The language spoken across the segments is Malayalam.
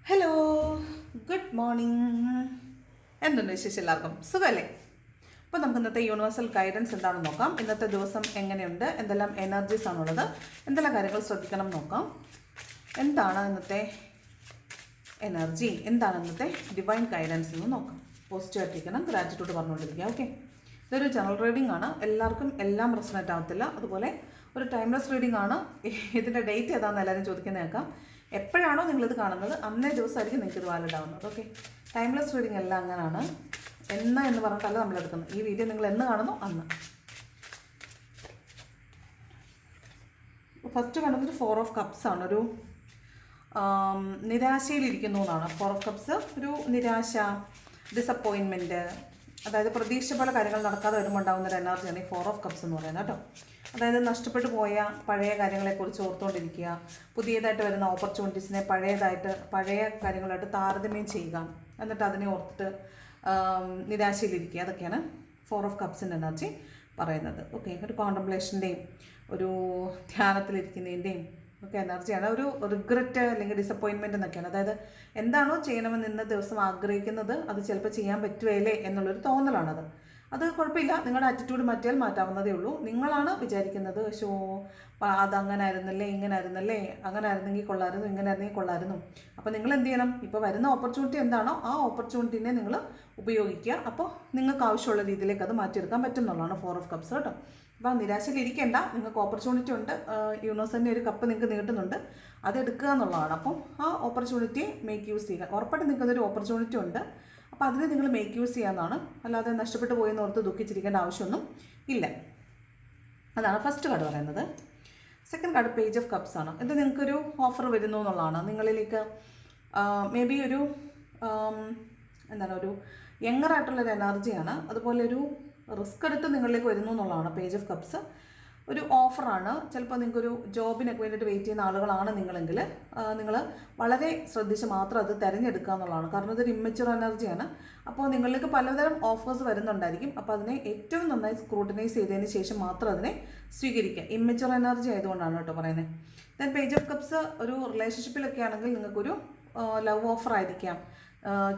Hello, good morning. എന്തുണ്ട് വിശേഷം? എല്ലാവർക്കും സുഖമല്ലേ? അപ്പോൾ നമുക്ക് ഇന്നത്തെ യൂണിവേഴ്സൽ ഗൈഡൻസ് എന്താണെന്ന് നോക്കാം. ഇന്നത്തെ ദിവസം എങ്ങനെയുണ്ട്, എന്തെല്ലാം എനർജീസ് ആണുള്ളത്, എന്തെല്ലാം കാര്യങ്ങൾ ശ്രദ്ധിക്കണം നോക്കാം. എന്താണ് ഇന്നത്തെ എനർജി, എന്താണ് ഇന്നത്തെ ഡിവൈൻ ഗൈഡൻസ് എന്ന് നോക്കാം. പോസിറ്റീവായിട്ടിരിക്കണം, ഗ്രാറ്റിറ്റ്യൂഡ് പറഞ്ഞുകൊണ്ടിരിക്കുക. ഓക്കെ, ഇതൊരു ജനറൽ റീഡിംഗ് ആണ്. എല്ലാവർക്കും എല്ലാം റെസണേറ്റ് ആവത്തില്ല. അതുപോലെ ഒരു ടൈംലെസ് റീഡിംഗ് ആണ്. ഇതിൻ്റെ ഡേറ്റ് ഏതാണെന്ന് എല്ലാവരും ചോദിക്കുന്നത് കേൾക്കാം. എപ്പോഴാണോ നിങ്ങളിത് കാണുന്നത് അന്നേ ദിവസമായിരിക്കും നിങ്ങൾക്ക് ഇത് വാലിഡ് ആവുന്നത്. ഓക്കെ, ടൈംലെസ് റീഡിംഗ് എല്ലാം അങ്ങനെയാണ്. എന്ന് പറഞ്ഞിട്ടല്ല നമ്മളെടുക്കുന്നത്. ഈ വീഡിയോ നിങ്ങൾ എന്ന് കാണുന്നു അന്ന്. ഫസ്റ്റ് കാണുന്നത് 4 ഓഫ് കപ്സ് ആണ്. ഒരു നിരാശയിലിരിക്കുന്നു എന്നാണ്. 4 ഓഫ് കപ്സ് ഒരു നിരാശ, ഡിസപ്പോയിൻമെൻറ്റ്, അതായത് പ്രതീക്ഷ പോലെ കാര്യങ്ങൾ നടക്കാതെ വരുമ്പോൾ ഉണ്ടാകുന്ന ഒരു എനർജിയാണ് ഈ 4 ഓഫ് കപ്സ് എന്ന് പറയുന്നത് കേട്ടോ. അതായത് നഷ്ടപ്പെട്ടു പോയ പഴയ കാര്യങ്ങളെക്കുറിച്ച് ഓർത്തുകൊണ്ടിരിക്കുക, പുതിയതായിട്ട് വരുന്ന ഓപ്പർച്യൂണിറ്റീസിനെ പഴയ കാര്യങ്ങളായിട്ട് താരതമ്യം ചെയ്യുക, എന്നിട്ട് അതിനെ ഓർത്തിട്ട് നിരാശയിലിരിക്കുക. അതൊക്കെയാണ് 4 ഓഫ് കപ്സിൻ്റെ എനർജി പറയുന്നത്. ഓക്കെ, ഒരു കോൺടംപ്ലേഷൻ്റെയും ഒരു ധ്യാനത്തിലിരിക്കുന്നതിൻ്റെയും ഒക്കെ എനർജിയാണ്. ഒരു റിഗ്രറ്റ് അല്ലെങ്കിൽ ഡിസപ്പോയിൻമെൻറ്റ് എന്നൊക്കെയാണ്. അതായത് എന്താണോ ചെയ്യണമെന്ന് ഇന്ന ദിവസം ആഗ്രഹിക്കുന്നത് അത് ചിലപ്പോൾ ചെയ്യാൻ പറ്റുകയില്ലേ എന്നുള്ളൊരു തോന്നലാണത്. അത് കുഴപ്പമില്ല, നിങ്ങളുടെ ആറ്റിറ്റ്യൂഡ് മാറ്റിയാൽ മാറ്റാവുന്നതേ ഉള്ളൂ. നിങ്ങളാണ് വിചാരിക്കുന്നത് അതങ്ങനെ ആയിരുന്നല്ലേ, ഇങ്ങനെ ആയിരുന്നല്ലേ, അങ്ങനെ ആയിരുന്നെങ്കിൽ കൊള്ളായിരുന്നു, ഇങ്ങനെ ആയിരുന്നെങ്കിൽ കൊള്ളായിരുന്നു. അപ്പോൾ നിങ്ങൾ എന്ത് ചെയ്യണം? ഇപ്പോൾ വരുന്ന ഓപ്പർച്യൂണിറ്റി എന്താണോ ആ ഓപ്പർച്യൂണിറ്റിനെ നിങ്ങൾ ഉപയോഗിക്കുക. അപ്പോൾ നിങ്ങൾക്ക് ആവശ്യമുള്ള രീതിയിലേക്ക് അത് മാറ്റിയെടുക്കാൻ പറ്റും എന്നുള്ളതാണ് 4 ഓഫ് കപ്സ് കേട്ടോ. അപ്പോൾ നിരാശയിലിരിക്കേണ്ട, നിങ്ങൾക്ക് ഓപ്പർച്യൂണിറ്റി ഉണ്ട്. യൂണിവേഴ്സിൻ്റെ ഒരു കപ്പ് നിങ്ങൾക്ക് നീട്ടുന്നുണ്ട്, അത് എടുക്കുക എന്നുള്ളതാണ്. അപ്പം ആ ഓപ്പർച്യൂണിറ്റി മേക്ക് യൂസ് ചെയ്യുക. ഉറപ്പായിട്ട് നിങ്ങൾക്കൊരു ഓപ്പർച്യൂണിറ്റി ഉണ്ട്, അപ്പോൾ അതിനെ നിങ്ങൾ മേക്ക് യൂസ് ചെയ്യാമെന്നാണ്. അല്ലാതെ നഷ്ടപ്പെട്ടു പോയെന്ന് ഓർത്ത് ദുഃഖിച്ചിരിക്കേണ്ട ആവശ്യമൊന്നും ഇല്ല. അതാണ് ഫസ്റ്റ് കാർഡ് പറയുന്നത്. Second card page of cups ആണ്. ഇത് നിങ്ങൾക്കൊരു ഓഫർ വരുന്നു എന്നുള്ളതാണ്. നിങ്ങളിലേക്ക് മേ ബി ഒരു ഒരു യങ്ങറായിട്ടുള്ളൊരു എനർജിയാണ്. അതുപോലെ ഒരു റിസ്ക് എടുത്ത് നിങ്ങളിലേക്ക് വരുന്നു എന്നുള്ളതാണ് പേജ് ഓഫ് കപ്സ്. ഒരു ഓഫറാണ്. ചിലപ്പോൾ നിങ്ങൾക്കൊരു ജോബിനൊക്കെ വേണ്ടിയിട്ട് വെയിറ്റ് ചെയ്യുന്ന ആളുകളാണ് നിങ്ങളെങ്കിൽ നിങ്ങൾ വളരെ ശ്രദ്ധിച്ച് മാത്രം അത് തിരഞ്ഞെടുക്കുക എന്നുള്ളതാണ്. കാരണം ഇതൊരു ഇമ്മച്വർ എനർജിയാണ്. അപ്പോൾ നിങ്ങളിലേക്ക് പലതരം ഓഫേഴ്സ് വരുന്നുണ്ടായിരിക്കും. അപ്പോൾ അതിനെ ഏറ്റവും നന്നായി സ്ക്രൂട്ടനൈസ് ചെയ്തതിന് ശേഷം മാത്രം അതിനെ സ്വീകരിക്കുക. ഇമ്മച്വർ എനർജി ആയതുകൊണ്ടാണ് കേട്ടോ പറയുന്നത്. ദെൻ പേജ് ഓഫ് കപ്സ് ഒരു റിലേഷൻഷിപ്പിലൊക്കെ ആണെങ്കിൽ നിങ്ങൾക്കൊരു ലവ് ഓഫർ ആയിരിക്കാം.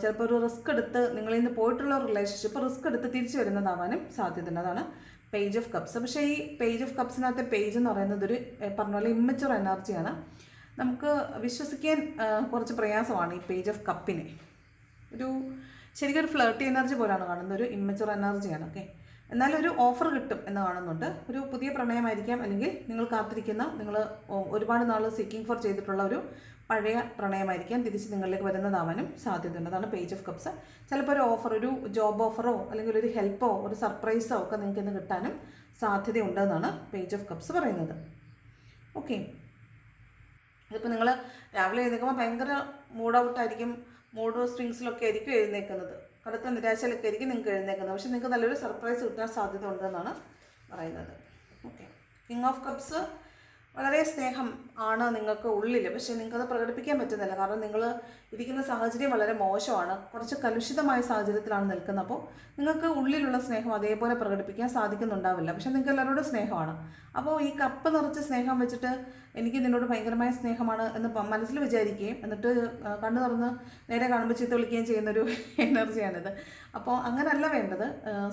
ചിലപ്പോൾ ഒരു റിസ്ക് എടുത്ത് നിങ്ങളിൽ നിന്ന് പോയിട്ടുള്ള റിലേഷൻഷിപ്പ് റിസ്ക് എടുത്ത് തിരിച്ചു വരുന്നതാവാനും സാധ്യതയുണ്ട്. അതാണ് പേജ് ഓഫ് കപ്സ്. പക്ഷേ ഈ പേജ് ഓഫ് കപ്സിനകത്തെ പേജ് എന്ന് പറയുന്നത് ഒരു പറഞ്ഞ പോലെ ഇമ്മച്വർ എനർജിയാണ്. നമുക്ക് വിശ്വസിക്കാൻ കുറച്ച് പ്രയാസമാണ് ഈ പേജ് ഓഫ് കപ്പിനെ. ശരിക്കും ഒരു ഫ്ലേർട്ടി എനർജി പോലെയാണ് കാണുന്നത്. ഒരു ഇമ്മച്വർ എനർജിയാണ്. ഓക്കെ, എന്നാലും ഒരു ഓഫർ കിട്ടും എന്ന് കാണുന്നുണ്ട്. ഒരു പുതിയ പ്രണയമായിരിക്കാം, അല്ലെങ്കിൽ നിങ്ങൾ കാത്തിരിക്കുന്ന, നിങ്ങൾ ഒരുപാട് നാൾ സീക്കിംഗ് ഫോർ ചെയ്തിട്ടുള്ള ഒരു പഴയ പ്രണയമായിരിക്കാം തിരിച്ച് നിങ്ങളിലേക്ക് വരുന്നതാവാനും സാധ്യതയുണ്ട്. അതാണ് പേജ് ഓഫ് കപ്സ്. ചിലപ്പോൾ ഒരു ഓഫർ, ഒരു ജോബ് ഓഫറോ അല്ലെങ്കിൽ ഒരു ഹെൽപ്പോ ഒരു സർപ്രൈസോ ഒക്കെ നിങ്ങൾക്ക് ഇന്ന് കിട്ടാനും സാധ്യതയുണ്ടെന്നാണ് പേജ് ഓഫ് കപ്സ് പറയുന്നത്. ഓക്കെ, ഇതിപ്പോൾ നിങ്ങൾ രാവിലെ എഴുന്നേൽക്കുമ്പോൾ ഭയങ്കര മൂഡ് ഔട്ടായിരിക്കും, മൂഡ് സ്വിങ്സിലൊക്കെ ആയിരിക്കും എഴുന്നേൽക്കുന്നത്, കടുത്ത നിരാശയിലൊക്കെ ആയിരിക്കും നിങ്ങൾക്ക് എഴുന്നേൽക്കുന്നത്. പക്ഷേ നിങ്ങൾക്ക് നല്ലൊരു സർപ്രൈസ് കിട്ടാൻ സാധ്യത ഉണ്ടെന്നാണ് പറയുന്നത്. ഓക്കെ, കിങ് ഓഫ് കപ്സ് വളരെ സ്നേഹം ആണ് നിങ്ങൾക്ക് ഉള്ളിൽ, പക്ഷേ നിങ്ങൾക്കത് പ്രകടിപ്പിക്കാൻ പറ്റുന്നില്ല. കാരണം നിങ്ങൾ ഇരിക്കുന്ന സാഹചര്യം വളരെ മോശമാണ്, കുറച്ച് കലുഷിതമായ സാഹചര്യത്തിലാണ് നിൽക്കുന്നത്. അപ്പോൾ നിങ്ങൾക്ക് ഉള്ളിലുള്ള സ്നേഹം അതേപോലെ പ്രകടിപ്പിക്കാൻ സാധിക്കുന്നുണ്ടാവില്ല. പക്ഷേ നിങ്ങൾക്ക് എല്ലാവരോടും സ്നേഹമാണ്. അപ്പോൾ ഈ കപ്പ് നിറച്ച് സ്നേഹം വെച്ചിട്ട് എനിക്ക് നിന്നോട് ഭയങ്കരമായ സ്നേഹമാണ് എന്ന് മനസ്സിൽ വിചാരിക്കുകയും എന്നിട്ട് കണ്ണു തുറന്ന് നേരെ കാണുമ്പോൾ ചീത്ത വിളിക്കുകയും ചെയ്യുന്നൊരു എനർജിയാണിത്. അപ്പോൾ അങ്ങനെയല്ല വേണ്ടത്.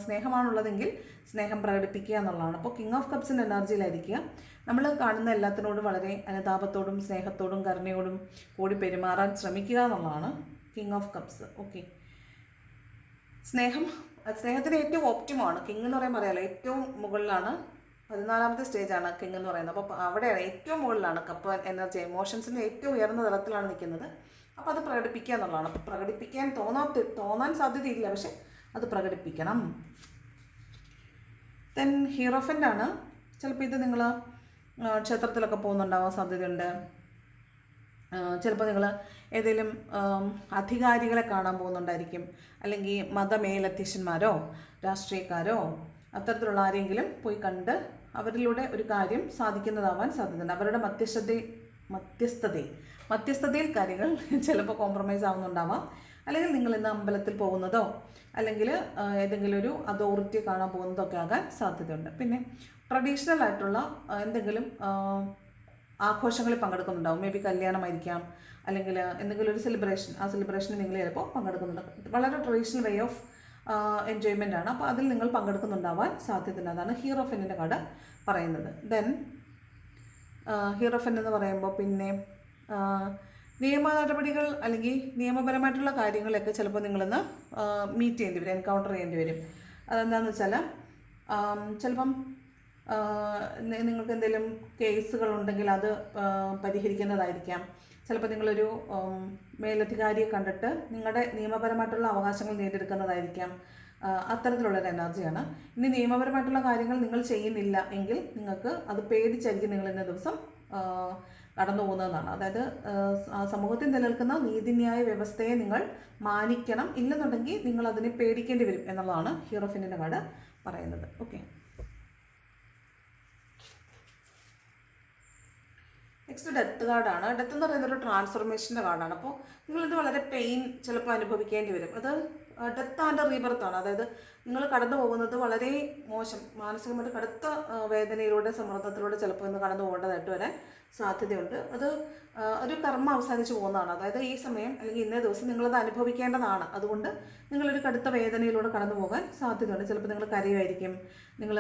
സ്നേഹമാണുള്ളതെങ്കിൽ സ്നേഹം പ്രകടിപ്പിക്കുക എന്നുള്ളതാണ്. അപ്പോൾ കിങ് ഓഫ് കപ്സിൻ്റെ എനർജിയിലായിരിക്കുക. നമ്മൾ കാണുന്ന എല്ലാത്തിനോടും വളരെ അനുതാപത്തോടും സ്നേഹത്തോടും കരുണയോടും കൂടി പെരുമാറാൻ ശ്രമിക്കുക എന്നുള്ളതാണ് കിങ് ഓഫ് കപ്സ്. ഓക്കെ, സ്നേഹത്തിന് ഏറ്റവും ഓപ്റ്റിമമാണ്. കിങ് എന്ന് പറയാലോ, ഏറ്റവും മുകളിലാണ്. 14ാമത്തെ സ്റ്റേജാണ് കിങ് എന്ന് പറയുന്നത്. അപ്പോൾ അവിടെയാണ് ഏറ്റവും മുകളിലാണ് കപ്പ് എനർജി, എമോഷൻസിൻ്റെ ഏറ്റവും ഉയർന്ന തലത്തിലാണ് നിൽക്കുന്നത്. അപ്പോൾ അത് പ്രകടിപ്പിക്കുക എന്നുള്ളതാണ്. അപ്പോൾ പ്രകടിപ്പിക്കാൻ തോന്നാൻ സാധ്യതയില്ല, പക്ഷെ അത് പ്രകടിപ്പിക്കണം. ദെൻ ഹീറോഫൻ്റ് ആണ്. ചിലപ്പോൾ ഇത് നിങ്ങൾ ക്ഷേത്രത്തിലൊക്കെ പോകുന്നുണ്ടാവാൻ സാധ്യതയുണ്ട്. ചിലപ്പോൾ നിങ്ങൾ ഏതെങ്കിലും അധികാരികളെ കാണാൻ പോകുന്നുണ്ടായിരിക്കും, അല്ലെങ്കിൽ മതമേലധ്യക്ഷന്മാരോ രാഷ്ട്രീയക്കാരോ അത്തരത്തിലുള്ള ആരെങ്കിലും പോയി കണ്ട് അവരിലൂടെ ഒരു കാര്യം സാധിക്കുന്നതാവാൻ സാധ്യതയുണ്ട്. അവരുടെ മധ്യസ്ഥതയിൽ കാര്യങ്ങൾ ചിലപ്പോൾ കോംപ്രമൈസ് ആവുന്നുണ്ടാവാം. അല്ലെങ്കിൽ നിങ്ങൾ ഇന്ന് അമ്പലത്തിൽ പോകുന്നതോ അല്ലെങ്കിൽ ഏതെങ്കിലും ഒരു അതോറിറ്റി കാണാൻ പോകുന്നതൊക്കെ ആകാൻ സാധ്യതയുണ്ട്. പിന്നെ ട്രഡീഷണൽ ആയിട്ടുള്ള എന്തെങ്കിലും ആഘോഷങ്ങളിൽ പങ്കെടുക്കുന്നുണ്ടാവും. മേ ബി കല്യാണമായിരിക്കാം, അല്ലെങ്കിൽ എന്തെങ്കിലും ഒരു സെലിബ്രേഷൻ, ആ സെലിബ്രേഷനിൽ നിങ്ങൾ ചിലപ്പോൾ പങ്കെടുക്കുന്നുണ്ട്. വളരെ ട്രഡീഷണൽ വേ ഓഫ് എൻജോയ്മെൻ്റ് ആണ്. അപ്പോൾ അതിൽ നിങ്ങൾ പങ്കെടുക്കുന്നുണ്ടാവാൻ സാധ്യതയുണ്ട്. അതാണ് ഹീറോഫിൻ്റെ കാർഡ് പറയുന്നത്. ദെൻ ഹീറോഫിൻ എന്ന് പറയുമ്പോൾ പിന്നെ നിയമ നടപടികൾ അല്ലെങ്കിൽ നിയമപരമായിട്ടുള്ള കാര്യങ്ങളൊക്കെ ചിലപ്പോൾ നിങ്ങളിന്ന് മീറ്റ് ചെയ്യേണ്ടി വരും, എൻകൗണ്ടർ ചെയ്യേണ്ടി വരും. അതെന്താണെന്ന് വെച്ചാൽ ചിലപ്പം നിങ്ങൾക്ക് എന്തെങ്കിലും കേസുകളുണ്ടെങ്കിൽ അത് പരിഹരിക്കുന്നതായിരിക്കാം. ചിലപ്പോൾ നിങ്ങളൊരു മേലധികാരിയെ കണ്ടിട്ട് നിങ്ങളുടെ നിയമപരമായിട്ടുള്ള അവകാശങ്ങൾ നേടിയെടുക്കുന്നതായിരിക്കാം. അത്തരത്തിലുള്ളൊരു എനർജിയാണ്. ഇനി നിയമപരമായിട്ടുള്ള കാര്യങ്ങൾ നിങ്ങൾ ചെയ്യുന്നില്ല എങ്കിൽ നിങ്ങൾക്ക് അത് പേടിച്ചായിരിക്കും നിങ്ങൾ ഇന്ന ദിവസം കടന്നു പോകുന്നതെന്നാണ്. അതായത് സമൂഹത്തിൽ നിലനിൽക്കുന്ന നീതിന്യായ വ്യവസ്ഥയെ നിങ്ങൾ മാനിക്കണം, ഇല്ലെന്നുണ്ടെങ്കിൽ നിങ്ങൾ അതിനെ പേടിക്കേണ്ടി വരും എന്നുള്ളതാണ് ഹീറോഫിൻ്റെ കാർഡ് പറയുന്നത്. ഓക്കെ, നെക്സ്റ്റ് ഡെത്ത് കാർഡാണ്. ഡെത്ത് എന്ന് പറയുന്നത് ഒരു ട്രാൻസ്ഫോർമേഷൻ്റെ കാർഡാണ്. അപ്പോൾ നിങ്ങളിത് വളരെ പെയിൻ ചിലപ്പോൾ അനുഭവിക്കേണ്ടി വരും. അത് ഡെത്ത് ആൻഡ് റീബർത്താണ്. അതായത് നിങ്ങൾ കടന്നു പോകുന്നത് വളരെ മോശം, മാനസികമായിട്ട് കടുത്ത വേദനയിലൂടെ, സമ്മർദ്ദത്തിലൂടെ ചിലപ്പോൾ ഇന്ന് കടന്നു പോകേണ്ടതായിട്ട് വരാൻ സാധ്യതയുണ്ട്. അത് ഒരു കർമ്മ അവസാനിച്ച് പോകുന്നതാണ്. അതായത് ഈ സമയം അല്ലെങ്കിൽ ഇന്നേ ദിവസം നിങ്ങളത് അനുഭവിക്കേണ്ടതാണ്. അതുകൊണ്ട് നിങ്ങളൊരു കടുത്ത വേദനയിലൂടെ കടന്നു പോകാൻ സാധ്യതയുണ്ട്. ചിലപ്പോൾ നിങ്ങൾ കരയുമായിരിക്കും. നിങ്ങൾ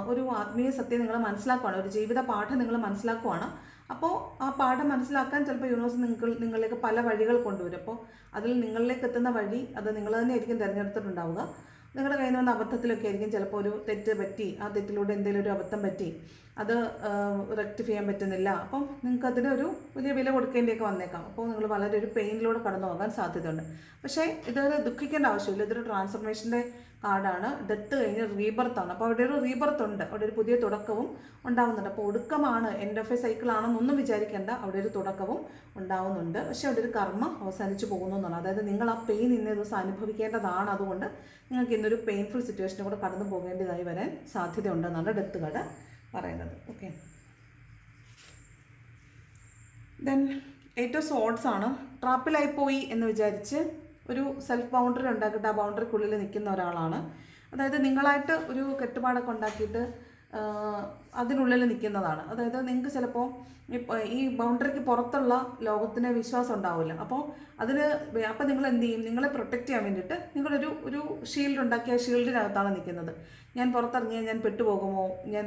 ഒരു ആത്മീയ സത്യം നിങ്ങൾ മനസ്സിലാക്കുകയാണ്, ഒരു ജീവിത പാഠം നിങ്ങൾ മനസ്സിലാക്കുകയാണ്. അപ്പോൾ ആ പാഠം മനസ്സിലാക്കാൻ ചിലപ്പോൾ യൂണിവേഴ്സ് നിങ്ങളിലേക്ക് പല വഴികൾ കൊണ്ടുവരും. അപ്പോൾ അതിൽ നിങ്ങളിലേക്ക് എത്തുന്ന വഴി അത് നിങ്ങൾ തന്നെ ആയിരിക്കും തിരഞ്ഞെടുത്തിട്ടുണ്ടാവുക. നിങ്ങളുടെ കയ്യിൽ നിന്ന് വന്ന അബദ്ധത്തിലൊക്കെ ആയിരിക്കും ചിലപ്പോൾ ഒരു തെറ്റ് പറ്റി, ആ തെറ്റിലൂടെ എന്തെങ്കിലും ഒരു അബദ്ധം പറ്റി, അത് റെക്ടിഫൈ ചെയ്യാൻ പറ്റുന്നില്ല. അപ്പം നിങ്ങൾക്ക് അതിനൊരു വലിയ വില കൊടുക്കേണ്ടിയൊക്കെ വന്നേക്കാം. അപ്പോൾ നിങ്ങൾ വളരെ ഒരു പെയിനിലൂടെ കടന്നു പോകാൻ സാധ്യതയുണ്ട്. പക്ഷേ ഇതൊരു ദുഃഖിക്കേണ്ട ആവശ്യമില്ല. ഇതൊരു ട്രാൻസ്ഫോർമേഷൻ്റെ കാർഡാണ്. ഡെത്ത് കഴിഞ്ഞ് റീബർത്താണ്. അപ്പോൾ അവിടെ ഒരു റീബർത്ത് ഉണ്ട്, അവിടെ ഒരു പുതിയ തുടക്കവും ഉണ്ടാവുന്നുണ്ട്. അപ്പോൾ ഒടുക്കമാണ്, എൻഡ് ഓഫ് എ സൈക്കിൾ ആണെന്നൊന്നും വിചാരിക്കേണ്ട, അവിടെ ഒരു തുടക്കവും ഉണ്ടാവുന്നുണ്ട്. പക്ഷേ അവിടെ ഒരു കർമ്മ അവസാനിച്ച് പോകുന്നു എന്നാണ്. അതായത് നിങ്ങൾ ആ പെയിൻ ഇന്നേ ദിവസം അനുഭവിക്കേണ്ടതാണ്. അതുകൊണ്ട് നിങ്ങൾക്ക് ഇന്നൊരു പെയിൻഫുൾ സിറ്റുവേഷനെ കൂടെ കടന്നു പോകേണ്ടതായി വരാൻ സാധ്യതയുണ്ടെന്നാണ് ഡെത്ത് കാർഡ് പറയുന്നത്. ഓക്കെ, ദെൻ 8 ഓഫ് സോർഡ്സ് ആണ്. ട്രാപ്പിലായിപ്പോയി എന്ന് വിചാരിച്ച് ഒരു സെൽഫ് ബൗണ്ടറി ഉണ്ടാക്കിയിട്ട് ആ ബൗണ്ടറിക്കുള്ളിൽ നിൽക്കുന്ന ഒരാളാണ്. അതായത് നിങ്ങളായിട്ട് ഒരു കെട്ടുപാടൊക്കെ ഉണ്ടാക്കിയിട്ട് അതിനുള്ളിൽ നിൽക്കുന്നതാണ്. അതായത് നിങ്ങൾക്ക് ചിലപ്പോൾ ഈ ബൗണ്ടറിക്ക് പുറത്തുള്ള ലോകത്തിന് വിശ്വാസം ഉണ്ടാവില്ല. അപ്പോൾ നിങ്ങൾ എന്ത് ചെയ്യും? നിങ്ങളെ പ്രൊട്ടക്റ്റ് ചെയ്യാൻ വേണ്ടിയിട്ട് നിങ്ങളൊരു ഷീൽഡ് ഉണ്ടാക്കി ആ ഷീൽഡിനകത്താണ് നിൽക്കുന്നത്. ഞാൻ പുറത്തിറങ്ങിയാൽ ഞാൻ പെട്ടുപോകുമോ, ഞാൻ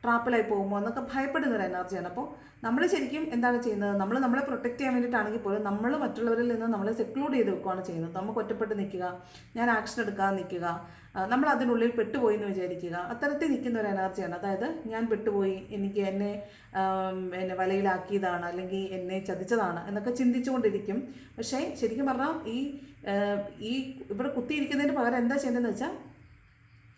ട്രാപ്പിലായി പോകുമോ എന്നൊക്കെ ഭയപ്പെടുന്നൊരു എനർജിയാണ്. അപ്പോൾ നമ്മൾ ശരിക്കും എന്താണ് ചെയ്യുന്നത്? നമ്മളെ പ്രൊട്ടക്റ്റ് ചെയ്യാൻ വേണ്ടിയിട്ടാണെങ്കിൽ പോലും നമ്മൾ മറ്റുള്ളവരിൽ നിന്ന് നമ്മളെ സെക്ലൂഡ് ചെയ്ത് വെക്കുകയാണ് ചെയ്യുന്നത്. നമുക്ക് ഒറ്റപ്പെട്ട് നിൽക്കുക, ഞാൻ ആക്ഷൻ എടുക്കാതെ നിൽക്കുക, നമ്മൾ അതിനുള്ളിൽ പെട്ടുപോയി എന്ന് വിചാരിക്കുക, അത്തരത്തിൽ നിൽക്കുന്ന ഒരു എനർജിയാണ്. അതായത് ഞാൻ പെട്ടുപോയി, എനിക്ക് എന്നെ വലയിലാക്കിയതാണ്, അല്ലെങ്കിൽ എന്നെ ചതിച്ചതാണ് എന്നൊക്കെ ചിന്തിച്ചുകൊണ്ടിരിക്കും. പക്ഷേ ശരിക്കും പറഞ്ഞാൽ ഈ ഇവിടെ കുത്തിയിരിക്കുന്നതിന് പകരം എന്താ ചെയ്യേണ്ടതെന്ന് വെച്ചാൽ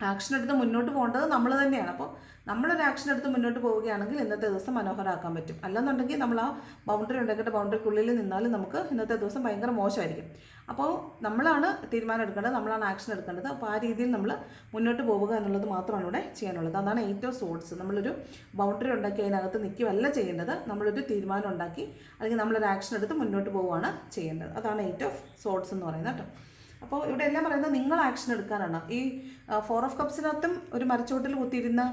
ആക്ഷൻ എടുത്ത് മുന്നോട്ട് പോകേണ്ടത് നമ്മൾ തന്നെയാണ്. അപ്പോൾ നമ്മളൊരു ആക്ഷൻ എടുത്ത് മുന്നോട്ട് പോവുകയാണെങ്കിൽ ഇന്നത്തെ ദിവസം മനോഹരമാക്കാൻ പറ്റും. അല്ലെന്നുണ്ടെങ്കിൽ നമ്മൾ ആ ബൗണ്ടറി ഉണ്ടാക്കിയിട്ട് ബൗണ്ടറിക്കുള്ളിൽ നിന്നാലും നമുക്ക് ഇന്നത്തെ ദിവസം ഭയങ്കര മോശമായിരിക്കും. അപ്പോൾ നമ്മളാണ് തീരുമാനം എടുക്കേണ്ടത്, നമ്മളാണ് ആക്ഷൻ എടുക്കേണ്ടത്. അപ്പോൾ ആ രീതിയിൽ നമ്മൾ മുന്നോട്ട് പോവുക എന്നുള്ളത് മാത്രമാണ് ഇവിടെ ചെയ്യാനുള്ളത്. അതാണ് 8 ഓഫ് സോർഡ്സ്. നമ്മളൊരു ബൗണ്ടറി ഉണ്ടാക്കി അതിനകത്ത് നിൽക്കുകയല്ല ചെയ്യേണ്ടത്, നമ്മളൊരു തീരുമാനം ഉണ്ടാക്കി അല്ലെങ്കിൽ നമ്മളൊരു ആക്ഷൻ എടുത്ത് മുന്നോട്ട് പോവുകയാണ് ചെയ്യേണ്ടത്. അതാണ് 8 ഓഫ് സോർഡ്സ് എന്ന് പറയുന്നത് കേട്ടോ. അപ്പോൾ ഇവിടെ എല്ലാം പറയുന്നത് നിങ്ങൾ ആക്ഷൻ എടുക്കാനാണ്. ഈ 4 ഓഫ് കപ്സിനകത്തും ഒരു മരച്ചുവട്ടിൽ കുത്തിയിരുന്ന്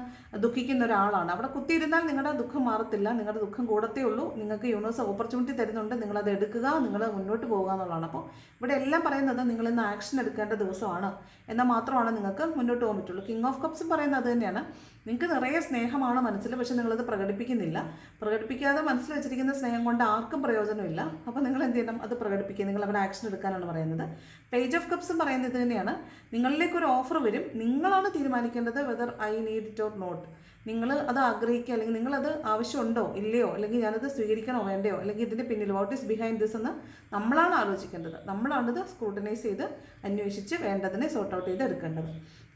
ദുഃഖിക്കുന്ന ഒരാളാണ്. അവിടെ കുത്തിയിരുന്നാൽ നിങ്ങളുടെ ദുഃഖം മാറത്തില്ല, നിങ്ങളുടെ ദുഃഖം കൂടത്തേ ഉള്ളൂ. നിങ്ങൾക്ക് യൂണിവേഴ്സ് ഓപ്പർച്യൂണിറ്റി തരുന്നുണ്ട്, നിങ്ങളത് എടുക്കുക, നിങ്ങൾ മുന്നോട്ട് പോകുക എന്നുള്ളതാണ്. അപ്പോൾ ഇവിടെ എല്ലാം പറയുന്നത് നിങ്ങളിന്ന് ആക്ഷൻ എടുക്കേണ്ട ദിവസമാണ്, എന്നാൽ മാത്രമാണ് നിങ്ങൾക്ക് മുന്നോട്ട് പോകാൻ പറ്റുള്ളൂ. കിങ് ഓഫ് കപ്സും പറയുന്നത് അത് തന്നെയാണ്. നിങ്ങൾക്ക് നിറയെ സ്നേഹമാണ് മനസ്സിൽ, പക്ഷെ നിങ്ങളത് പ്രകടിപ്പിക്കുന്നില്ല. പ്രകടിപ്പിക്കാതെ മനസ്സിൽ വെച്ചിരിക്കുന്ന സ്നേഹം കൊണ്ട് ആർക്കും പ്രയോജനമില്ല. അപ്പോൾ നിങ്ങൾ എന്ത് ചെയ്യണം? അത് പ്രകടിപ്പിക്കുക, നിങ്ങൾ അവിടെ ആക്ഷൻ എടുക്കാനാണ് പറയുന്നത്. പേജ് ഓഫ് കപ്സും പറയുന്നത് ഇത് തന്നെയാണ്. നിങ്ങളിലേക്കൊരു ഓഫർ വരും, നിങ്ങളാണ് തീരുമാനിക്കേണ്ടത് whether I need it or not. നിങ്ങൾ അത് ആഗ്രഹിക്കുക, അല്ലെങ്കിൽ നിങ്ങളത് ആവശ്യമുണ്ടോ ഇല്ലയോ, അല്ലെങ്കിൽ ഞാനത് സ്വീകരിക്കണോ വേണ്ടയോ, അല്ലെങ്കിൽ ഇതിൻ്റെ പിന്നിൽ വാട്ട് ഈസ് ബിഹൈൻഡ് ദിസ് എന്ന് നമ്മളാണ് ആലോചിക്കേണ്ടത്. നമ്മളാണിത് സ്ക്രൂട്ടനൈസ് ചെയ്ത് അന്വേഷിച്ച് വേണ്ടതിനെ സോർട്ട് ഔട്ട് ചെയ്ത് എടുക്കേണ്ടത്.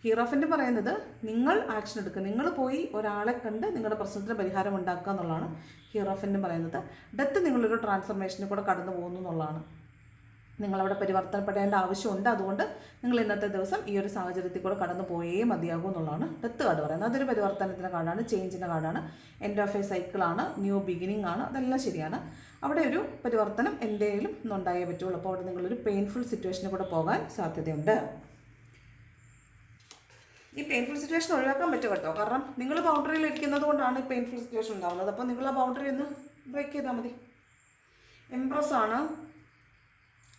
ഹീറോഫിൻ്റെ പറയുന്നത് നിങ്ങൾ ആക്ഷൻ എടുക്കുക, നിങ്ങൾ പോയി ഒരാളെ കണ്ട് നിങ്ങളുടെ പ്രശ്നത്തിന് പരിഹാരം ഉണ്ടാക്കുക എന്നുള്ളതാണ് ഹീറോഫിൻ്റെ പറയുന്നത്. ഡെത്ത് നിങ്ങളൊരു ട്രാൻസ്ഫർമേഷനിൽ കൂടെ കടന്നു പോകുന്നു എന്നുള്ളതാണ്. നിങ്ങളവിടെ പരിവർത്തനപ്പെടേണ്ട ആവശ്യമുണ്ട്. അതുകൊണ്ട് നിങ്ങൾ ഇന്നത്തെ ദിവസം ഈ ഒരു സാഹചര്യത്തിൽ കൂടെ കടന്നു പോയേ മതിയാകും എന്നുള്ളതാണ് ഡെത്ത് കാർഡ് പറയുന്നത്. അതൊരു പരിവർത്തനത്തിൻ്റെ കാർഡാണ്, ചേഞ്ചിൻ്റെ കാർഡാണ്, എൻഡ് ഓഫ് എ സൈക്കിളാണ്, ന്യൂ ബിഗിനിങ് ആണ്. അതെല്ലാം ശരിയാണ്. അവിടെ ഒരു പരിവർത്തനം എന്തെങ്കിലും ഒന്നുണ്ടായേ പറ്റുള്ളൂ. അപ്പോൾ അവിടെ നിങ്ങളൊരു പെയിൻഫുൾ സിറ്റുവേഷനിൽ കൂടെ പോകാൻ സാധ്യതയുണ്ട്. ഈ പെയിൻഫുൾ സിറ്റുവേഷൻ ഒഴിവാക്കാൻ പറ്റും കേട്ടോ. കാരണം നിങ്ങൾ ബൗണ്ടറിയിൽ ഇരിക്കുന്നത് കൊണ്ടാണ് ഈ പെയിൻഫുൾ സിറ്റുവേഷൻ ഉണ്ടാകുന്നത്. അപ്പോൾ നിങ്ങൾ ആ ബൗണ്ടറി ഒന്ന് ബ്രേക്ക് ചെയ്താൽ മതി. എംപ്രസ് ആണ്,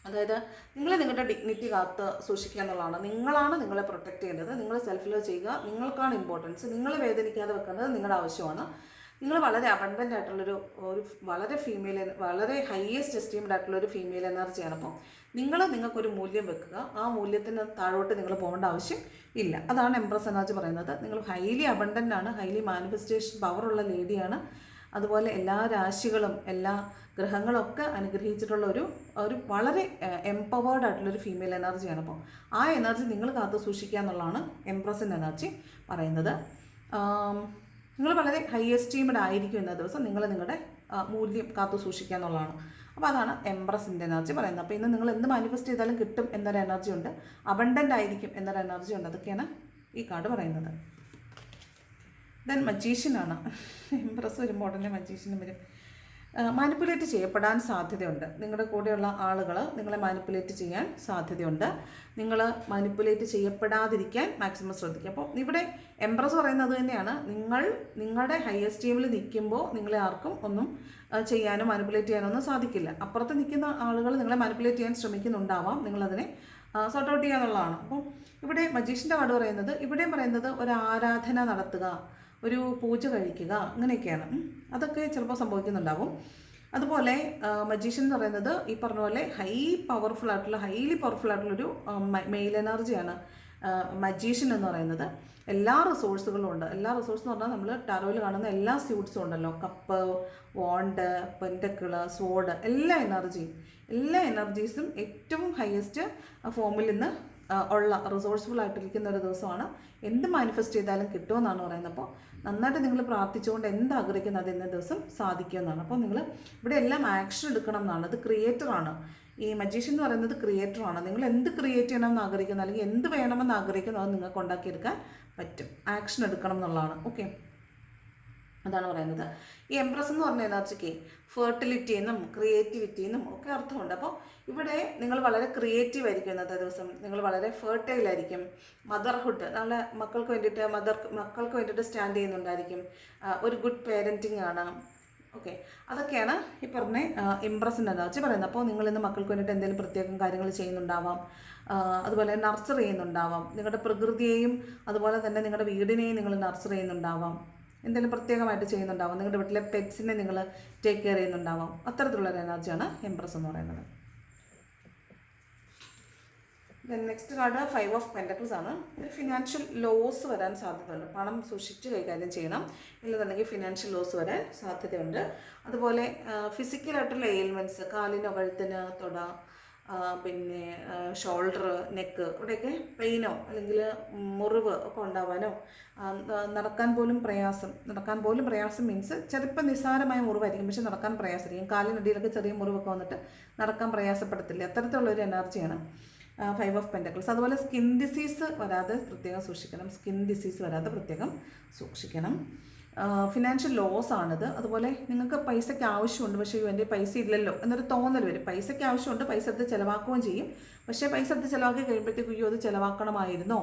അതായത് നിങ്ങൾ നിങ്ങളുടെ ഡിഗ്നിറ്റി കാത്ത് സൂക്ഷിക്കുക എന്നുള്ളതാണ്. നിങ്ങളാണ് നിങ്ങളെ പ്രൊട്ടക്റ്റ് ചെയ്യേണ്ടത്. നിങ്ങൾ സെൽഫ് ലവ് ചെയ്യുക. നിങ്ങൾക്കാണ് ഇമ്പോർട്ടൻസ്. നിങ്ങൾ വേദനിക്കാതെ വെക്കുന്നത് നിങ്ങളുടെ ആവശ്യമാണ്. നിങ്ങൾ വളരെ അബണ്ടൻ്റ് ആയിട്ടുള്ളൊരു വളരെ വളരെ ഹയസ്റ്റ് എസ്റ്റീംഡ് ആയിട്ടുള്ളൊരു ഫീമെയിൽ എനർജിയാണ്. അപ്പോൾ നിങ്ങൾക്കൊരു മൂല്യം വെക്കുക. ആ മൂല്യത്തിന് താഴോട്ട് നിങ്ങൾ പോകേണ്ട ആവശ്യം ഇല്ല. അതാണ് എംപ്രസ് എനർജി പറയുന്നത്. നിങ്ങൾ ഹൈലി അബണ്ടൻ്റ് ആണ്, ഹൈലി മാനിഫെസ്റ്റേഷൻ പവറുള്ള ലേഡിയാണ്. അതുപോലെ എല്ലാ രാശികളും എല്ലാ ഗ്രഹങ്ങളൊക്കെ അനുഗ്രഹിച്ചിട്ടുള്ള ഒരു വളരെ എംപവേർഡ് ആയിട്ടുള്ളൊരു ഫീമെയിൽ എനർജിയാണ്. അപ്പോൾ ആ എനർജി നിങ്ങൾ കാത്തു സൂക്ഷിക്കുക എന്നുള്ളതാണ് എംപ്രസിൻ്റെ എനർജി പറയുന്നത്. നിങ്ങൾ വളരെ ഹൈ എസ്റ്റീംഡ് ആയിരിക്കും എന്ന ദിവസം നിങ്ങളുടെ മൂല്യം കാത്തു സൂക്ഷിക്കുക എന്നുള്ളതാണ്. അപ്പോൾ അതാണ് എംപ്രസിൻ്റെ എനർജി പറയുന്നത്. അപ്പോൾ ഇന്ന് നിങ്ങൾ എന്ത് മാനിഫെസ്റ്റ് ചെയ്താലും കിട്ടും എന്നൊരു എനർജി ഉണ്ട്, അബണ്ടൻ്റ് ആയിരിക്കും എന്നൊരു എനർജി ഉണ്ട്. അതൊക്കെയാണ് ഈ കാർഡ് പറയുന്നത്. ദെൻ മജീഷ്യനാണ്. എംപ്രസ് വരുമ്പോൾ ഉടനെ മജീഷ്യനും വരും. മാനിപ്പുലേറ്റ് ചെയ്യപ്പെടാൻ സാധ്യതയുണ്ട്. നിങ്ങളുടെ കൂടെയുള്ള ആളുകൾ നിങ്ങളെ മാനിപ്പുലേറ്റ് ചെയ്യാൻ സാധ്യതയുണ്ട്. നിങ്ങൾ മാനിപ്പുലേറ്റ് ചെയ്യപ്പെടാതിരിക്കാൻ മാക്സിമം ശ്രദ്ധിക്കുക. അപ്പോൾ ഇവിടെ എംപ്രസ് പറയുന്നത് തന്നെയാണ്, നിങ്ങളുടെ ഹയസ്റ്റ് ടീമിൽ നിൽക്കുമ്പോൾ നിങ്ങളെ ആർക്കും ഒന്നും ചെയ്യാനോ മാനിപ്പുലേറ്റ് ചെയ്യാനൊന്നും സാധിക്കില്ല. അപ്പുറത്ത് നിൽക്കുന്ന ആളുകൾ നിങ്ങളെ മാനിപ്പുലേറ്റ് ചെയ്യാൻ ശ്രമിക്കുന്നുണ്ടാവാം, നിങ്ങളതിനെ സോർട്ട് ഔട്ട് ചെയ്യുക എന്നുള്ളതാണ്. അപ്പോൾ ഇവിടെ മജീഷ്യൻ്റെ കാർഡ് പറയുന്നത്, ഇവിടെയും പറയുന്നത് ഒരു ആരാധന നടത്തുക, ഒരു പൂജ കഴിക്കുക, അങ്ങനെയൊക്കെയാണ്. അതൊക്കെ ചിലപ്പോൾ സംഭവിക്കുന്നുണ്ടാവും. അതുപോലെ മജീഷ്യൻ എന്ന് പറയുന്നത് ഈ പറഞ്ഞ പോലെ ഹൈലി പവർഫുൾ ആയിട്ടുള്ളൊരു മെയിൽ എനർജിയാണ് മജീഷ്യൻ എന്ന് പറയുന്നത്. എല്ലാ റിസോഴ്സുകളും ഉണ്ട്. എല്ലാ റിസോഴ്സ് എന്ന് പറഞ്ഞാൽ നമ്മൾ ടാരോയിൽ കാണുന്ന എല്ലാ സ്യൂട്ട്സും ഉണ്ടല്ലോ, കപ്പ്, വാണ്ട്, പെൻറ്റക്കിള്, സ്വോർഡ്, എല്ലാ എനർജീസും ഏറ്റവും ഹയസ്റ്റ് ഫോമിൽ നിന്ന് ഉള്ള റിസോഴ്സ്ഫുൾ ആയിട്ടിരിക്കുന്ന ഒരു ദിവസമാണ്. എന്ത് മാനിഫെസ്റ്റ് ചെയ്താലും കിട്ടുമെന്നാണ് പറയുന്നത്. അപ്പോൾ നന്നായിട്ട് നിങ്ങൾ പ്രാർത്ഥിച്ചുകൊണ്ട് എന്താഗ്രഹിക്കുന്നത് ഇന്ന ദിവസം സാധിക്കുമെന്നാണ്. അപ്പോൾ നിങ്ങൾ ഇവിടെ എല്ലാം ആക്ഷൻ എടുക്കണം എന്നാണ്. ഇത് ക്രിയേറ്ററാണ്. ഈ മജീഷ്യൻ എന്ന് പറയുന്നത് ക്രിയേറ്ററാണ്. നിങ്ങൾ എന്ത് ക്രിയേറ്റ് ചെയ്യണമെന്ന് ആഗ്രഹിക്കുന്നു, അല്ലെങ്കിൽ എന്ത് വേണമെന്ന് ആഗ്രഹിക്കുന്നു, അത് നിങ്ങൾക്ക് ഉണ്ടാക്കിയെടുക്കാൻ പറ്റും. ആക്ഷൻ എടുക്കണം എന്നുള്ളതാണ്. ഓക്കെ, അതാണ് പറയുന്നത്. ഈ എംപ്രസ് എന്ന് പറഞ്ഞ എനർജിക്ക് ഫെർട്ടിലിറ്റിയെന്നും ക്രിയേറ്റിവിറ്റിയെന്നും ഒക്കെ അർത്ഥമുണ്ട്. അപ്പോൾ ഇവിടെ നിങ്ങൾ വളരെ ക്രിയേറ്റീവ് ആയിരിക്കും ഇന്നത്തെ ദിവസം. നിങ്ങൾ വളരെ ഫെർട്ടൈലായിരിക്കും. മദർഹുഡ്, നമ്മളെ മക്കൾക്ക് വേണ്ടിയിട്ട് സ്റ്റാൻഡ് ചെയ്യുന്നുണ്ടായിരിക്കും. ഒരു ഗുഡ് പേരൻറ്റിങ് ആണ്. ഓക്കെ, അതൊക്കെയാണ് ഈ പറഞ്ഞ എംപ്രസിൻ്റെ എനർജി പറയുന്നത്. അപ്പോൾ നിങ്ങളിന്ന് മക്കൾക്ക് വേണ്ടിയിട്ട് എന്തെങ്കിലും പ്രത്യേകം കാര്യങ്ങൾ ചെയ്യുന്നുണ്ടാവാം. അതുപോലെ നർച്ചർ ചെയ്യുന്നുണ്ടാവാം. നിങ്ങളുടെ പ്രകൃതിയെയും അതുപോലെ തന്നെ നിങ്ങളുടെ വീടിനെയും നിങ്ങൾ നർച്ചർ ചെയ്യുന്നുണ്ടാവാം. എന്തെങ്കിലും പ്രത്യേകമായിട്ട് ചെയ്യുന്നുണ്ടാവാം. നിങ്ങളുടെ വീട്ടിലെ പെറ്റ്സിനെ നിങ്ങൾ ടേക്ക് കെയർ ചെയ്യുന്നുണ്ടാവാം. അത്തരത്തിലുള്ളൊരു എനർജിയാണ് എംപ്രസ് എന്ന് പറയുന്നത്. നെക്സ്റ്റ് കാർഡ് 5 ഓഫ് പെൻറ്റക്കിൾസ് ആണ്. ഫിനാൻഷ്യൽ ലോസ് വരാൻ സാധ്യതയുണ്ട്. പണം സൂക്ഷിച്ച് കൈകാര്യം ചെയ്യണം, ഇല്ലെന്നുണ്ടെങ്കിൽ ഫിനാൻഷ്യൽ ലോസ് വരാൻ സാധ്യതയുണ്ട്. അതുപോലെ ഫിസിക്കലായിട്ടുള്ള എയിൽമെൻറ്റ്സ്, കാലിനോ കഴുത്തിന് തൊട, പിന്നെ ഷോൾഡർ, നെക്ക്, ഇവിടെയൊക്കെ പെയിനോ അല്ലെങ്കിൽ മുറിവ് ഒക്കെ ഉണ്ടാവാനോ, നടക്കാൻ പോലും പ്രയാസം മീൻസ് ചിലപ്പോൾ നിസ്സാരമായ മുറിവായിരിക്കും, പക്ഷെ നടക്കാൻ പ്രയാസമായിരിക്കും. കാലിനടിയിലൊക്കെ ചെറിയ മുറിവൊക്കെ വന്നിട്ട് നടക്കാൻ പ്രയാസപ്പെടത്തില്ല. അത്തരത്തിലുള്ളൊരു എനർജിയാണ് 5 ഓഫ് പെൻറ്റക്കിൾസ്. അതുപോലെ സ്കിൻ ഡിസീസ് വരാതെ പ്രത്യേകം സൂക്ഷിക്കണം. ഫിനാൻഷ്യൽ ലോസ് ആണിത്. അതുപോലെ നിങ്ങൾക്ക് പൈസയ്ക്ക് ആവശ്യമുണ്ട്, പക്ഷേ എൻ്റെ പൈസ ഇല്ലല്ലോ എന്നൊരു തോന്നൽ വരും. പൈസയ്ക്ക് ആവശ്യമുണ്ട്, പൈസ എടുത്ത് ചിലവാക്കുകയും ചെയ്യും. പക്ഷേ പൈസ എടുത്ത് ചിലവാക്കി കഴിയുമ്പോഴത്തേക്കും അത് ചിലവാക്കണമായിരുന്നോ,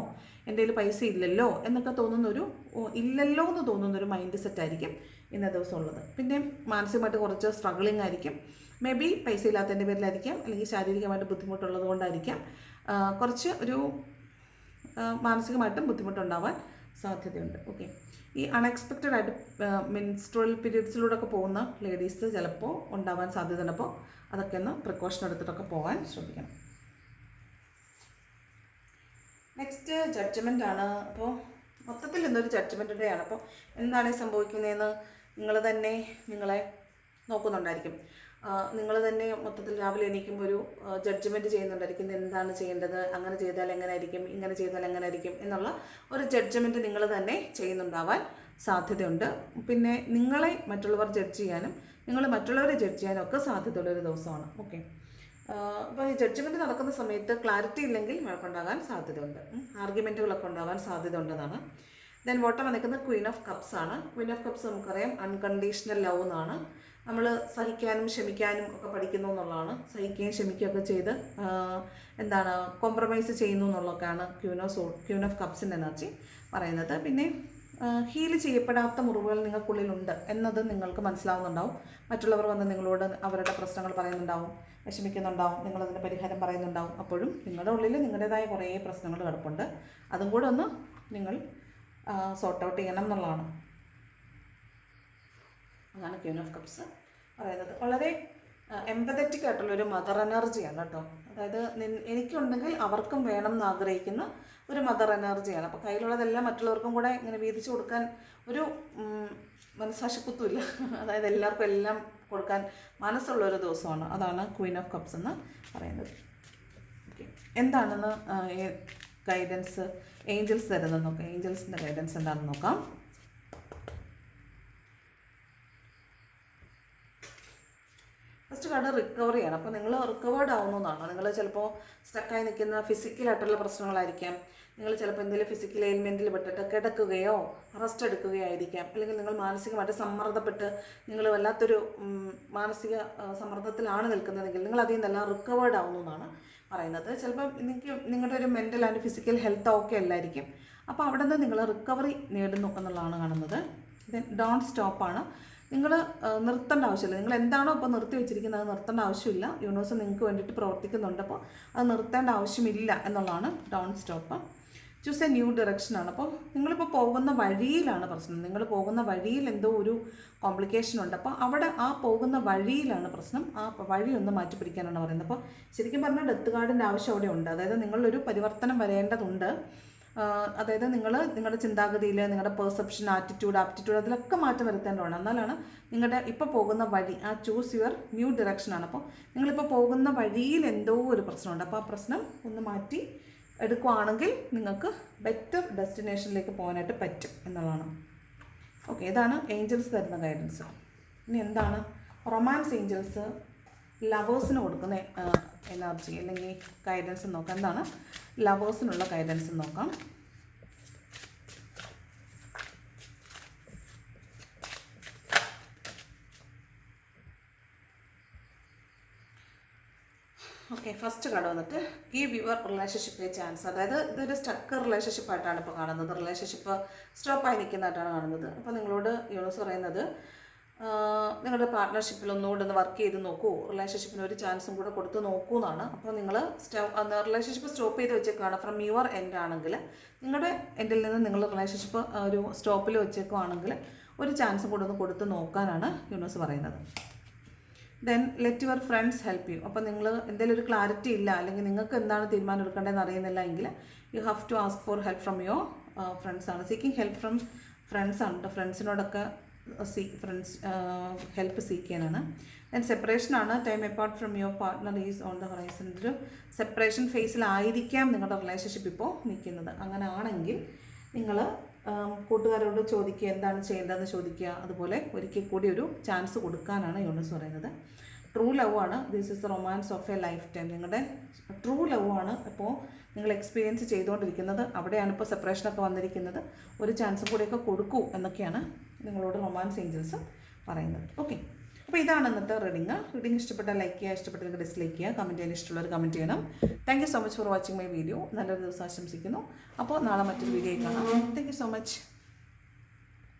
എൻ്റെ കയ്യിൽ പൈസ ഇല്ലല്ലോ എന്നൊക്കെ തോന്നുന്നൊരു മൈൻഡ് സെറ്റായിരിക്കും ഇന്നത്തെ ദിവസം ഉള്ളത്. പിന്നെ മാനസികമായിട്ട് കുറച്ച് സ്ട്രഗിളിങ് ആയിരിക്കും. മേ ബി പൈസ ഇല്ലാത്തതിൻ്റെ പേരിലായിരിക്കാം, അല്ലെങ്കിൽ ശാരീരികമായിട്ട് ബുദ്ധിമുട്ടുള്ളത് കൊണ്ടായിരിക്കാം. കുറച്ച് ഒരു മാനസികമായിട്ടും ബുദ്ധിമുട്ടുണ്ടാവാൻ സാധ്യതയുണ്ട്. ഓക്കെ, ഈ അൺഎക്സ്പെക്റ്റഡ് ആയിട്ട് മെൻസ്ട്രുവൽ പീരീഡ്സിലൂടെ ഒക്കെ പോകുന്ന ലേഡീസ് ചിലപ്പോൾ ഉണ്ടാവാൻ സാധ്യതയുണ്ട്. അപ്പോൾ അതൊക്കെ ഒന്ന് പ്രിക്കോഷൻ എടുത്തിട്ടൊക്കെ പോകാൻ ശ്രദ്ധിക്കണം. നെക്സ്റ്റ് ജഡ്ജ്മെൻ്റ് ആണ്. അപ്പോൾ മൊത്തത്തിൽ എന്തൊരു ജഡ്ജ്മെൻ്റ് ഡേ ആണ്. അപ്പോൾ എന്താണ് സംഭവിക്കുന്നതെന്ന് നിങ്ങളെ നോക്കുന്നുണ്ടായിരിക്കും. നിങ്ങൾ തന്നെ മൊത്തത്തിൽ രാവിലെ എണീക്കുമ്പോൾ ഒരു ജഡ്ജ്മെൻറ്റ് ചെയ്യുന്നുണ്ടായിരിക്കും. എന്താണ് ചെയ്യേണ്ടത്, അങ്ങനെ ചെയ്താൽ എങ്ങനെ ആയിരിക്കും, ഇങ്ങനെ ചെയ്താൽ എങ്ങനെ ആയിരിക്കും എന്നുള്ള ഒരു ജഡ്ജ്മെൻറ്റ് നിങ്ങൾ തന്നെ ചെയ്യുന്നുണ്ടാവാൻ സാധ്യതയുണ്ട്. പിന്നെ നിങ്ങളെ മറ്റുള്ളവർ ജഡ്ജ് ചെയ്യാനും നിങ്ങൾ മറ്റുള്ളവരെ ജഡ്ജ് ചെയ്യാനും ഒക്കെ സാധ്യതയുള്ളൊരു ദിവസമാണ്. ഓക്കെ, അപ്പോൾ ഈ ജഡ്ജ്മെൻറ്റ് നടക്കുന്ന സമയത്ത് ക്ലാരിറ്റി ഇല്ലെങ്കിൽ വഴക്കുണ്ടാകാൻ സാധ്യതയുണ്ട്, ആർഗ്യുമെൻറ്റുകളൊക്കെ ഉണ്ടാകാൻ സാധ്യത ഉണ്ടെന്നാണ്. ദെൻ ബോട്ടം വന്നിരിക്കുന്നത് ക്വീൻ ഓഫ് കപ്സ് ആണ്. ക്വീൻ ഓഫ് കപ്സ് നമുക്കറിയാം അൺകണ്ടീഷണൽ ലവ് എന്നാണ്. നമ്മൾ സഹിക്കാനും ക്ഷമിക്കാനും ഒക്കെ പഠിക്കുന്നു എന്നുള്ളതാണ്. സഹിക്കുകയും ക്ഷമിക്കുകയൊക്കെ ചെയ്ത് എന്താണ് കോംപ്രമൈസ് ചെയ്യുന്നു എന്നുള്ളതൊക്കെയാണ് ക്യൂൻ ഓഫ് കപ്സിൻ്റെ എനർജി പറയുന്നത്. പിന്നെ ഹീൽ ചെയ്യപ്പെടാത്ത മുറിവുകൾ നിങ്ങൾക്കുള്ളിലുണ്ട് എന്നത് നിങ്ങൾക്ക് മനസ്സിലാവുന്നുണ്ടാവും. മറ്റുള്ളവർ വന്ന് നിങ്ങളോട് അവരുടെ പ്രശ്നങ്ങൾ പറയുന്നുണ്ടാവും, വിഷമിക്കുന്നുണ്ടാവും, നിങ്ങളതിൻ്റെ പരിഹാരം പറയുന്നുണ്ടാവും. അപ്പോഴും നിങ്ങളുടെ ഉള്ളിൽ നിങ്ങളുടേതായ കുറേ പ്രശ്നങ്ങൾ കിടപ്പുണ്ട്. അതും കൂടെ ഒന്ന് നിങ്ങൾ സോർട്ട് ഔട്ട് ചെയ്യണം എന്നുള്ളതാണ്. അതാണ് ക്യൂൻ ഓഫ് കപ്സ് പറയുന്നത്. വളരെ എംപതറ്റിക് ആയിട്ടുള്ളൊരു മദർ എനർജിയാണ് കേട്ടോ. അതായത് എനിക്കുണ്ടെങ്കിൽ അവർക്കും വേണം എന്ന് ആഗ്രഹിക്കുന്ന ഒരു മദർ എനർജിയാണ്. അപ്പോൾ കയ്യിലുള്ളതെല്ലാം മറ്റുള്ളവർക്കും കൂടെ ഇങ്ങനെ വീതിച്ചു കൊടുക്കാൻ ഒരു മനസ്സാക്ഷിക്കുത്തുമില്ല. അതായത് എല്ലാവർക്കും എല്ലാം കൊടുക്കാൻ മനസ്സുള്ളൊരു ദിവസമാണ്. അതാണ് ക്വീൻ ഓഫ് കപ്സ് എന്ന് പറയുന്നത്. ഓക്കെ, എന്താണെന്ന് ഗൈഡൻസ് ഏഞ്ചൽസ് തരുന്നത് നോക്കാം. ഏഞ്ചൽസിൻ്റെ ഗൈഡൻസ് എന്താണെന്ന് നോക്കാം. ഫസ്റ്റ് കാർഡ് റിക്കവറിയാണ്. അപ്പോൾ നിങ്ങൾ റിക്കവേർഡ് ആവുന്നതാണ്. നിങ്ങൾ ചിലപ്പോൾ സ്റ്റക്കായി നിൽക്കുന്ന ഫിസിക്കലായിട്ടുള്ള പ്രശ്നങ്ങളായിരിക്കാം. നിങ്ങൾ ചിലപ്പോൾ എന്തെങ്കിലും ഫിസിക്കൽ എയിൽമെൻറ്റിൽ പെട്ടിട്ട് കിടക്കുകയോ റെസ്റ്റ് എടുക്കുകയോ ആയിരിക്കാം. അല്ലെങ്കിൽ നിങ്ങൾ മാനസികമായിട്ട് സമ്മർദ്ദപ്പെട്ട് നിങ്ങൾ വല്ലാത്തൊരു മാനസിക സമ്മർദ്ദത്തിലാണ് നിൽക്കുന്നതെങ്കിൽ നിങ്ങൾ അതിൽ നിന്നെല്ലാം റിക്കവേർഡ് ആവുന്നതാണ് പറയുന്നത്. ചിലപ്പോൾ നിങ്ങളുടെ ഒരു mental and physical health okay അല്ലായിരിക്കും. അപ്പോൾ അവിടെ നിന്ന് നിങ്ങൾ റിക്കവറി നേടുന്നു എന്നുള്ളതാണ് കാണുന്നത്. ദെൻ ഡോണ്ട് സ്റ്റോപ്പാണ്. നിങ്ങൾ നിർത്തേണ്ട ആവശ്യമില്ല. നിങ്ങൾ എന്താണോ ഇപ്പോൾ നിർത്തി വെച്ചിരിക്കുന്നത് അത് നിർത്തേണ്ട ആവശ്യമില്ല. യൂണിവേഴ്സ് നിങ്ങൾക്ക് വേണ്ടിയിട്ട് പ്രവർത്തിക്കുന്നുണ്ട്. അപ്പോൾ അത് നിർത്തേണ്ട ആവശ്യമില്ല എന്നുള്ളതാണ് don't stop. Choose a new ഡയറക്ഷനാണ്. അപ്പോൾ നിങ്ങളിപ്പോൾ പോകുന്ന വഴിയിലാണ് പ്രശ്നം. നിങ്ങൾ പോകുന്ന വഴിയിൽ എന്തോ ഒരു കോംപ്ലിക്കേഷൻ ഉണ്ട്. അപ്പോൾ അവിടെ ആ പോകുന്ന വഴിയിലാണ് പ്രശ്നം. ആ വഴി ഒന്ന് മാറ്റി പിടിക്കാനാണ് പറയുന്നത്. അപ്പോൾ ശരിക്കും പറഞ്ഞാൽ ഡെത്ത് കാർഡിൻ്റെ ആവശ്യം അവിടെ ഉണ്ട്. അതായത് നിങ്ങളൊരു പരിവർത്തനം വരേണ്ടതുണ്ട്. അതായത് നിങ്ങളുടെ ചിന്താഗതിയിൽ നിങ്ങളുടെ പെർസെപ്ഷൻ, ആപ്റ്റിറ്റ്യൂഡ് അതിലൊക്കെ മാറ്റം വരുത്തേണ്ടതാണ്. എന്നാലാണ് നിങ്ങളുടെ ഇപ്പോൾ പോകുന്ന വഴി ആ ചൂസ് യുവർ ന്യൂ ഡയറക്ഷനാണ്. അപ്പോൾ നിങ്ങളിപ്പോൾ പോകുന്ന വഴിയിൽ എന്തോ ഒരു പ്രശ്നമുണ്ട്. അപ്പോൾ ആ പ്രശ്നം ഒന്ന് മാറ്റി എടുക്കുകയാണെങ്കിൽ നിങ്ങൾക്ക് ബെറ്റർ ഡെസ്റ്റിനേഷനിലേക്ക് പോകാനായിട്ട് പറ്റും എന്നുള്ളതാണ്. ഓക്കെ, ഇതാണ് ഏഞ്ചൽസ് തരുന്ന ഗൈഡൻസ്. ഇനി എന്താണ് റൊമാൻസ് ഏഞ്ചൽസ് ലവേഴ്സിന് കൊടുക്കുന്ന എനർജി അല്ലെങ്കിൽ ഗൈഡൻസ് നോക്കാം. എന്താണ് ലവേഴ്സിനുള്ള ഗൈഡൻസ് നോക്കാം. ഓക്കെ, ഫസ്റ്റ് കാർഡ് വന്നിട്ട് give your relationship A chance. അതായത് ഇതൊരു സ്റ്റക്ക് റിലേഷൻഷിപ്പായിട്ടാണ് ഇപ്പോൾ കാണുന്നത്. റിലേഷൻഷിപ്പ് സ്റ്റോപ്പായി നിൽക്കുന്നതായിട്ടാണ് കാണുന്നത്. അപ്പോൾ നിങ്ങളോട് യൂണിവേഴ്സ് പറയുന്നത് നിങ്ങളുടെ പാർട്ട്ണർഷിപ്പിൽ ഒന്നുകൂടെ ഒന്ന് വർക്ക് ചെയ്ത് നോക്കൂ, റിലേഷൻഷിപ്പിന് ഒരു ചാൻസും കൂടെ കൊടുത്ത് നോക്കൂ എന്നാണ്. അപ്പോൾ നിങ്ങൾ റിലേഷൻഷിപ്പ് സ്റ്റോപ്പ് ചെയ്ത് വെച്ചേക്കുകയാണ് ഫ്രം യുവർ എൻഡ് ആണെങ്കിൽ, നിങ്ങളുടെ എൻഡിൽ നിന്ന് നിങ്ങൾ റിലേഷൻഷിപ്പ് ഒരു സ്റ്റോപ്പിൽ വെച്ചേക്കുകയാണെങ്കിൽ ഒരു ചാൻസും കൂടെ ഒന്ന് കൊടുത്ത് നോക്കാനാണ് യൂണിവേഴ്സ് പറയുന്നത്. Then let your friends help you. അപ്പോൾ നിങ്ങൾ എന്തെങ്കിലും ഒരു ക്ലാരിറ്റി ഇല്ല, അല്ലെങ്കിൽ നിങ്ങൾക്ക് എന്താണ് തീരുമാനം എടുക്കേണ്ടതെന്ന് അറിയുന്നില്ല എങ്കിൽ you have to ask for help from your ഫ്രണ്ട്സാണ്. സീക്കിംഗ് ഹെൽപ്പ് ഫ്രം ഫ്രണ്ട്സാണ്. ഫ്രണ്ട്സിനോടൊക്കെ ഹെൽപ്പ് സീക്ക് ചെയ്യാനാണ്. ദെൻ സെപ്പറേഷനാണ്. Time apart from your partner is on the horizon. ഒരു സെപ്പറേഷൻ ഫേസിലായിരിക്കാം നിങ്ങളുടെ റിലേഷൻഷിപ്പ് ഇപ്പോൾ നിൽക്കുന്നത്. അങ്ങനെ ആണെങ്കിൽ നിങ്ങൾ കൂട്ടുകാരോട് ചോദിക്കുക, എന്താണ് ചെയ്യേണ്ടതെന്ന് ചോദിക്കുക. അതുപോലെ ഒരിക്കൽ കൂടി ഒരു ചാൻസ് കൊടുക്കാനാണ് യൂണിവേഴ്സ് പറയുന്നത്. ട്രൂ ലവ് ആണ്. This is the romance of A life time. നിങ്ങളുടെ ട്രൂ ലവ് ആണ് ഇപ്പോൾ നിങ്ങൾ എക്സ്പീരിയൻസ് ചെയ്തുകൊണ്ടിരിക്കുന്നത്. അവിടെയാണ് ഇപ്പോൾ സെപ്പറേഷനൊക്കെ വന്നിരിക്കുന്നത്. ഒരു ചാൻസും കൂടിയൊക്കെ കൊടുക്കൂ എന്നൊക്കെയാണ് നിങ്ങളോട് റൊമാൻസ് ഏഞ്ചൽസ് പറയുന്നത്. ഓക്കെ, അപ്പോൾ ഇതാണ് ഇന്നത്തെ റീഡിങ് ഇഷ്ടപ്പെട്ടാൽ ലൈക്ക് ചെയ്യുക, ഇഷ്ടപ്പെട്ടെങ്കിൽ ഡിസ്ലൈക്ക് ചെയ്യുക, കമൻറ്റ് ചെയ്യാൻ ഇഷ്ടമുള്ളവർ കമൻറ്റ് ചെയ്യണം. Thank you so much for watching my video. നല്ലൊരു ദിവസം ആശംസിക്കുന്നു. അപ്പോൾ നാളെ മറ്റൊരു വീഡിയോ കാണാം. Thank you so much.